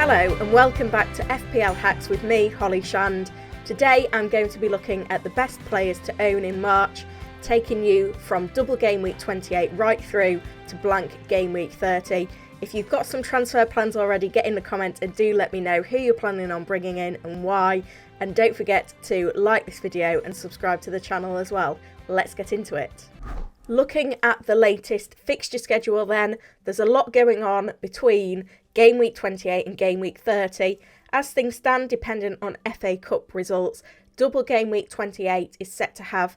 Hello and welcome back to FPL Hacks with me, Holly Shand. Today I'm going to be looking at the best players to own in March, taking you from double game week 28 right through to blank game week 30. If you've got some transfer plans already, get in the comments and do let me know who you're planning on bringing in and why. And don't forget to like this video and subscribe to the channel as well. Let's get into it. Looking at the latest fixture schedule then, there's a lot going on between game week 28 and game week 30. As things stand, dependent on FA Cup results, double game week 28 is set to have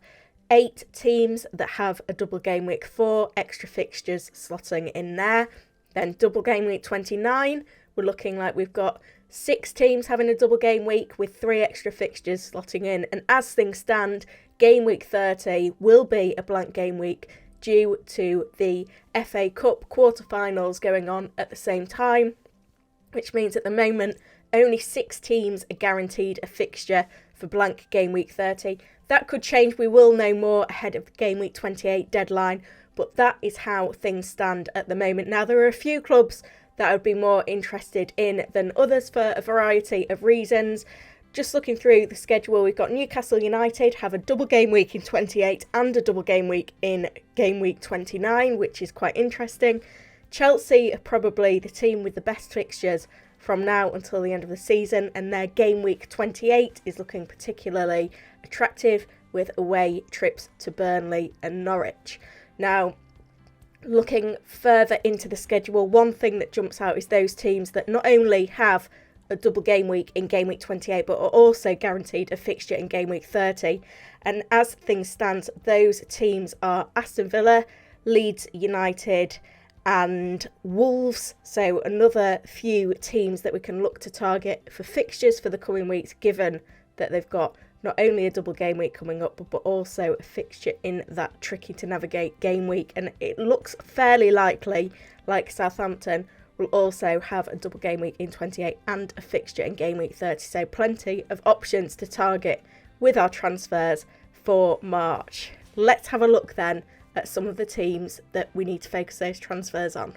8 teams that have a double game week, 4 extra fixtures slotting in there. Then double game week 29, we're looking like we've got 6 teams having a double game week with 3 extra fixtures slotting in. And as things stand, game week 30 will be a blank game week due to the FA Cup quarter-finals going on at the same time, which means at the moment only 6 teams are guaranteed a fixture for blank game week 30. That could change, we will know more ahead of the game week 28 deadline, but that is how things stand at the moment. Now, there are a few clubs that I would be more interested in than others for a variety of reasons. Just looking through the schedule, we've got Newcastle United have a double game week in 28 and a double game week in game week 29, which is quite interesting. Chelsea are probably the team with the best fixtures from now until the end of the season, and their game week 28 is looking particularly attractive with away trips to Burnley and Norwich. Now, looking further into the schedule, one thing that jumps out is those teams that not only have a double game week in game week 28 but are also guaranteed a fixture in game week 30. And as things stand, those teams are Aston Villa, Leeds United and Wolves. So another few teams that we can look to target for fixtures for the coming weeks, given that they've got not only a double game week coming up but also a fixture in that tricky to navigate game week. And it looks fairly likely like Southampton will also have a double game week in 28 and a fixture in game week 30. So plenty of options to target with our transfers for March. Let's have a look then at some of the teams that we need to focus those transfers on.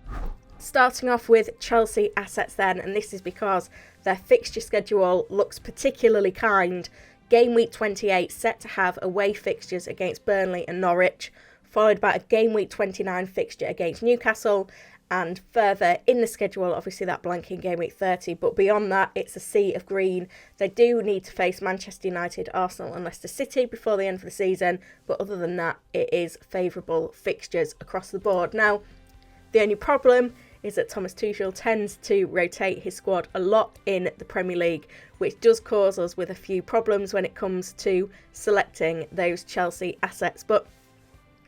Starting off with Chelsea assets then, and this is because their fixture schedule looks particularly kind. Game week 28 set to have away fixtures against Burnley and Norwich, followed by a game week 29 fixture against Newcastle, and further in the schedule, obviously that blank in game week 30, but beyond that, it's a sea of green. They do need to face Manchester United, Arsenal and Leicester City before the end of the season, but other than that, it is favourable fixtures across the board. Now, the only problem is that Thomas Tuchel tends to rotate his squad a lot in the Premier League, which does cause us with a few problems when it comes to selecting those Chelsea assets. But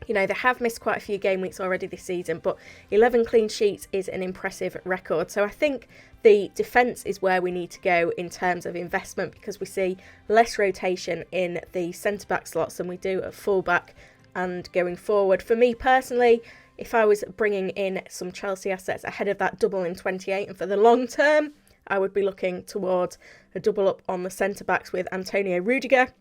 you know, they have missed quite a few game weeks already this season, but 11 clean sheets is an impressive record. So I think the defence is where we need to go in terms of investment, because we see less rotation in the centre-back slots than we do at full-back. And going forward, for me personally, if I was bringing in some Chelsea assets ahead of that double in 28 and for the long term, I would be looking towards a double up on the centre-backs with Antonio Rudiger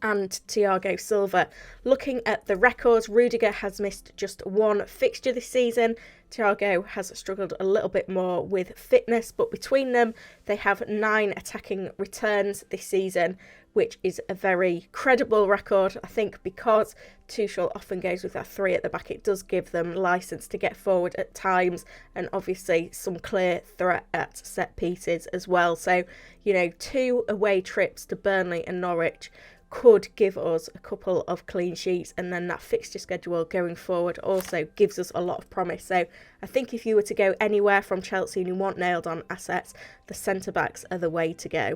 and Thiago Silva. Looking at the records, Rudiger has missed just 1 fixture this season. Thiago has struggled a little bit more with fitness, but between them they have 9 attacking returns this season, which is a very credible record. I think because Tuchel often goes with that 3 at the back, it does give them licence to get forward at times, and obviously some clear threat at set pieces as well. So, you know, 2 away trips to Burnley and Norwich could give us a couple of clean sheets, and then that fixture schedule going forward also gives us a lot of promise. So I think if you were to go anywhere from Chelsea and you want nailed on assets, the centre backs are the way to go.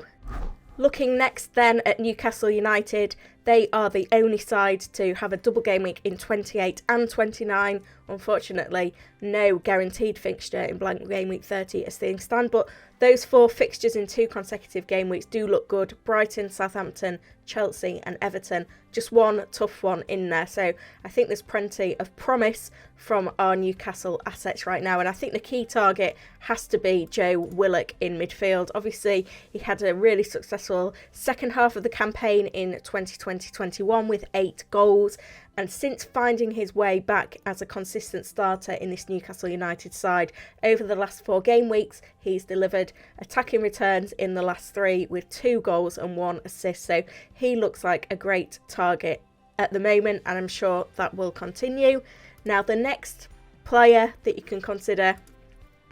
Looking next then at Newcastle United, they are the only side to have a double game week in 28 and 29. Unfortunately, no guaranteed fixture in blank game week 30 as things stand, but those 4 fixtures in 2 consecutive game weeks do look good. Brighton, Southampton, Chelsea and Everton, just one tough one in there. So I think there's plenty of promise from our Newcastle assets right now, and I think the key target has to be Joe Willock in midfield. Obviously, he had a really successful second half of the campaign in 2020 2021 with 8 goals. And since finding his way back as a consistent starter in this Newcastle United side over the last 4 game weeks, he's delivered attacking returns in the last 3 with 2 goals and 1 assist. So he looks like a great target at the moment, and I'm sure that will continue. Now, the next player that you can consider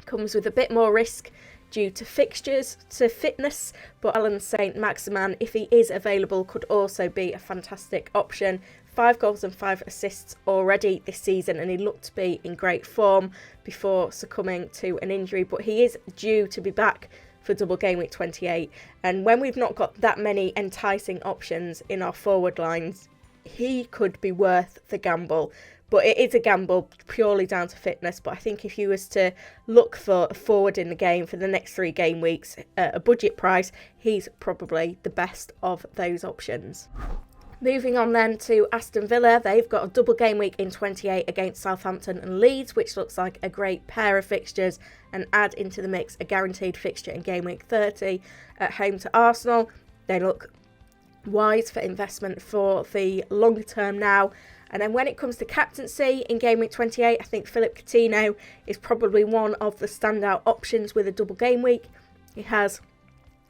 comes with a bit more risk due to fixtures, to fitness, but Alan Saint-Maximin, if he is available, could also be a fantastic option. 5 goals and 5 assists already this season, and he looked to be in great form before succumbing to an injury, but he is due to be back for double game week 28, and when we've not got that many enticing options in our forward lines, he could be worth the gamble. But it is a gamble purely down to fitness. But I think if you was to look for a forward in the game for the next 3 game weeks at a budget price, he's probably the best of those options. Moving on then to Aston Villa, they've got a double game week in 28 against Southampton and Leeds, which looks like a great pair of fixtures, and add into the mix a guaranteed fixture in game week 30 at home to Arsenal. They look wise for investment for the longer term now. And then when it comes to captaincy in game week 28, I think Philippe Coutinho is probably one of the standout options with a double game week. He has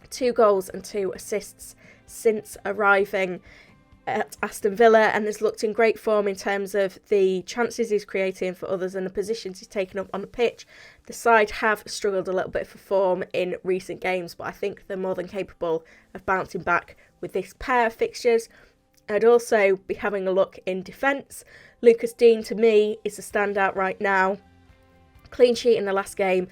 2 goals and 2 assists since arriving at Aston Villa, and has looked in great form in terms of the chances he's creating for others and the positions he's taken up on the pitch. The side have struggled a little bit for form in recent games, but I think they're more than capable of bouncing back with this pair of fixtures. I'd also be having a look in defence. Lucas Digne, to me, is a standout right now. Clean sheet in the last game.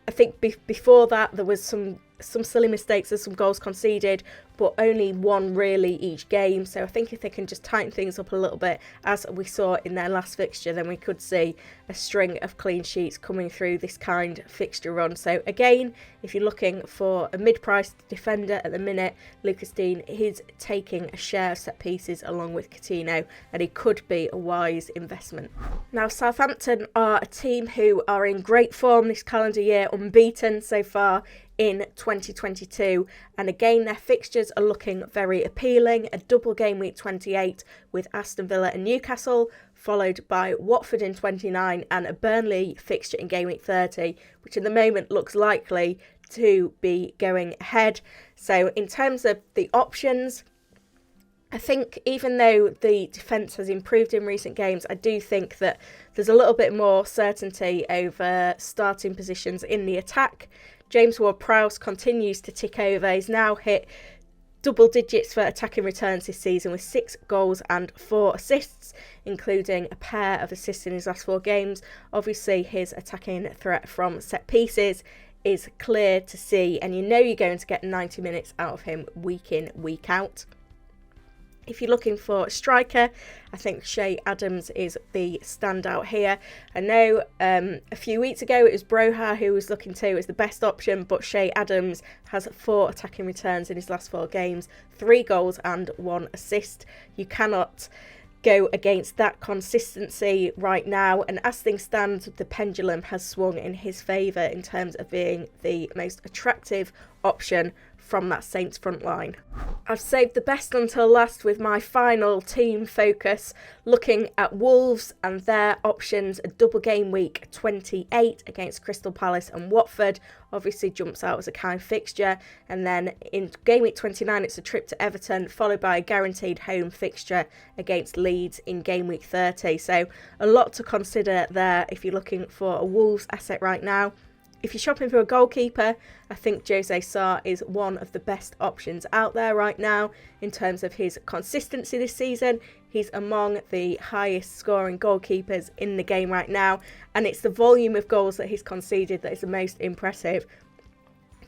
I think before that there was some silly mistakes and some goals conceded, but only 1 really each game. So I think if they can just tighten things up a little bit, as we saw in their last fixture, then we could see a string of clean sheets coming through this kind of fixture run. So again, if you're looking for a mid-priced defender at the minute, Lucas Digne is taking a share of set pieces along with Coutinho, and he could be a wise investment. Now, Southampton are a team who are in great form this calendar year, unbeaten so far in 2022, and again their fixtures are looking very appealing. A double game week 28 with Aston Villa and Newcastle, followed by Watford in 29 and a Burnley fixture in game week 30, which at the moment looks likely to be going ahead. So in terms of the options, I think even though the defence has improved in recent games, I do think that there's a little bit more certainty over starting positions in the attack. James Ward-Prowse continues to tick over. He's now hit double digits for attacking returns this season with 6 goals and 4 assists, including a pair of assists in his last 4 games. Obviously, his attacking threat from set pieces is clear to see, and you know you're going to get 90 minutes out of him week in, week out. If you're looking for a striker, I think Che Adams is the standout here. I know a few weeks ago it was Broha who was looking to as the best option, but Che Adams has 4 attacking returns in his last 4 games, 3 goals and 1 assist. You cannot go against that consistency right now, and as things stand, the pendulum has swung in his favour in terms of being the most attractive option from that Saints front line. I've saved the best until last with my final team focus, looking at Wolves and their options. A double game week 28 against Crystal Palace and Watford obviously jumps out as a kind of fixture, and then in game week 29 it's a trip to Everton, followed by a guaranteed home fixture against Leeds in game week 30. So a lot to consider there if you're looking for a Wolves asset right now. If you're shopping for a goalkeeper, I think Jose Sarr is one of the best options out there right now in terms of his consistency this season. He's among the highest scoring goalkeepers in the game right now, and it's the volume of goals that he's conceded that is the most impressive.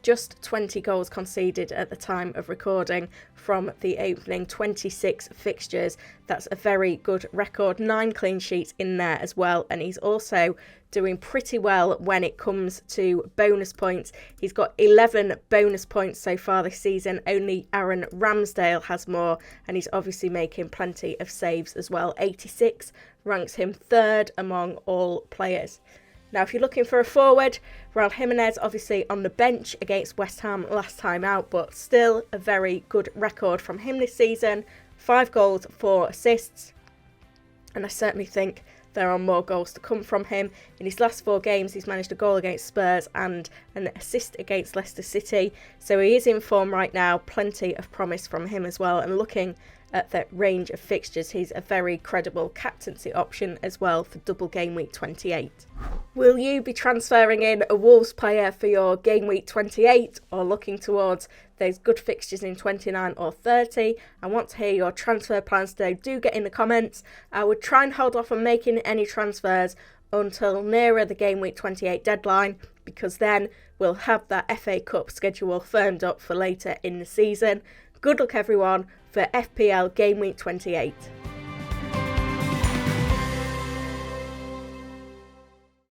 Just 20 goals conceded at the time of recording from the opening 26 fixtures. That's a very good record. 9 clean sheets in there as well, and he's also doing pretty well when it comes to bonus points. He's got 11 bonus points so far this season. Only Aaron Ramsdale has more, and he's obviously making plenty of saves as well. 86 ranks him 3rd among all players. Now, if you're looking for a forward, Raul Jimenez obviously on the bench against West Ham last time out, but still a very good record from him this season. 5 goals, 4 assists, and I certainly think there are more goals to come from him. In his last 4 games, he's managed a goal against Spurs and an assist against Leicester City. So he is in form right now. Plenty of promise from him as well. And looking at that range of fixtures, he's a very credible captaincy option as well for double game week 28. Will you be transferring in a Wolves player for your game week 28 or looking towards those good fixtures in 29 or 30? I want to hear your transfer plans today. Do get in the comments. I would try and hold off on making any transfers until nearer the game week 28 deadline, because then we'll have that FA Cup schedule firmed up for later in the season. Good luck everyone for FPL Game Week 28.